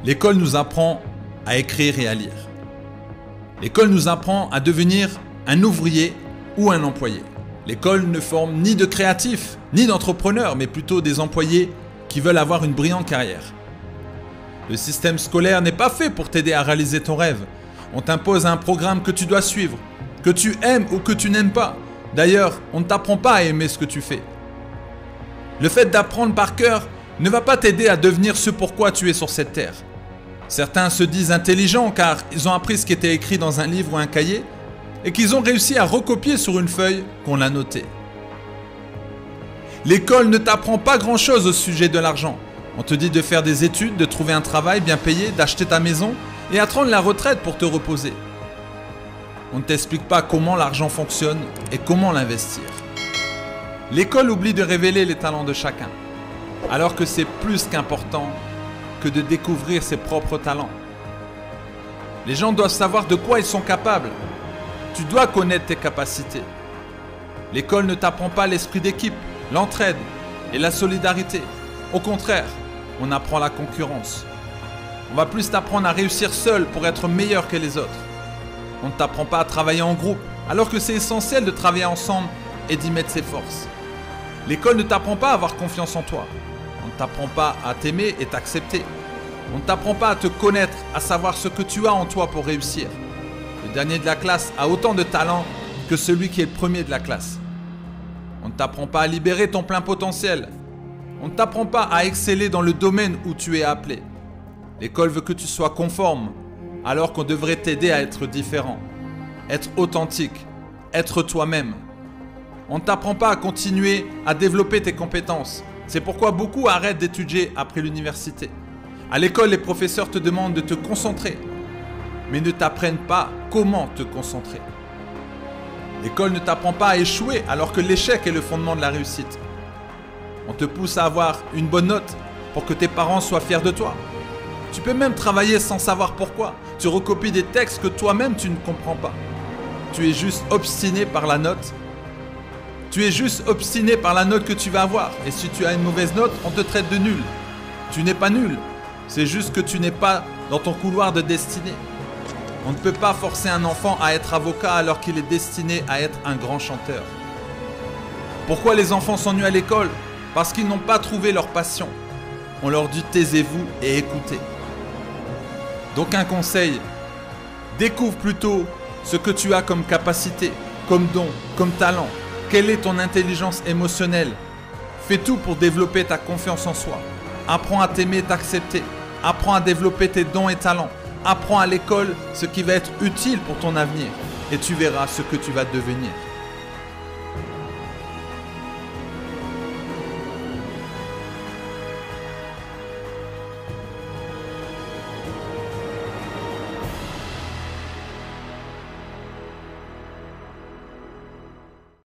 L'école nous apprend à écrire et à lire. L'école nous apprend à devenir un ouvrier ou un employé. L'école ne forme ni de créatifs, ni d'entrepreneurs, mais plutôt des employés qui veulent avoir une brillante carrière. Le système scolaire n'est pas fait pour t'aider à réaliser ton rêve. On t'impose un programme que tu dois suivre, que tu aimes ou que tu n'aimes pas. D'ailleurs, on ne t'apprend pas à aimer ce que tu fais. Le fait d'apprendre par cœur ne va pas t'aider à devenir ce pourquoi tu es sur cette terre. Certains se disent intelligents car ils ont appris ce qui était écrit dans un livre ou un cahier et qu'ils ont réussi à recopier sur une feuille qu'on a notée. L'école ne t'apprend pas grand-chose au sujet de l'argent. On te dit de faire des études, de trouver un travail bien payé, d'acheter ta maison et attendre la retraite pour te reposer. On ne t'explique pas comment l'argent fonctionne et comment l'investir. L'école oublie de révéler les talents de chacun, alors que c'est plus qu'important que de découvrir ses propres talents. Les gens doivent savoir de quoi ils sont capables. Tu dois connaître tes capacités. L'école ne t'apprend pas l'esprit d'équipe, l'entraide et la solidarité. Au contraire, on apprend la concurrence. On va plus t'apprendre à réussir seul pour être meilleur que les autres. On ne t'apprend pas à travailler en groupe, alors que c'est essentiel de travailler ensemble et d'y mettre ses forces. L'école ne t'apprend pas à avoir confiance en toi. On ne t'apprend pas à t'aimer et t'accepter. On ne t'apprend pas à te connaître, à savoir ce que tu as en toi pour réussir. Le dernier de la classe a autant de talent que celui qui est le premier de la classe. On ne t'apprend pas à libérer ton plein potentiel. On ne t'apprend pas à exceller dans le domaine où tu es appelé. L'école veut que tu sois conforme, alors qu'on devrait t'aider à être différent, être authentique, être toi-même. On ne t'apprend pas à continuer à développer tes compétences. C'est pourquoi beaucoup arrêtent d'étudier après l'université. À l'école, les professeurs te demandent de te concentrer, mais ne t'apprennent pas comment te concentrer. L'école ne t'apprend pas à échouer alors que l'échec est le fondement de la réussite. On te pousse à avoir une bonne note pour que tes parents soient fiers de toi. Tu peux même travailler sans savoir pourquoi. Tu recopies des textes que toi-même tu ne comprends pas. Tu es juste obstiné par la note. Tu es juste obstiné par la note que tu vas avoir. Et si tu as une mauvaise note, on te traite de nul. Tu n'es pas nul. C'est juste que tu n'es pas dans ton couloir de destinée. On ne peut pas forcer un enfant à être avocat alors qu'il est destiné à être un grand chanteur. Pourquoi les enfants s'ennuient à l'école? Parce qu'ils n'ont pas trouvé leur passion. On leur dit taisez-vous et écoutez. Donc un conseil, découvre plutôt ce que tu as comme capacité, comme don, comme talent. Quelle est ton intelligence émotionnelle? Fais tout pour développer ta confiance en soi. Apprends à t'aimer et t'accepter. Apprends à développer tes dons et talents. Apprends à l'école ce qui va être utile pour ton avenir. Et tu verras ce que tu vas devenir.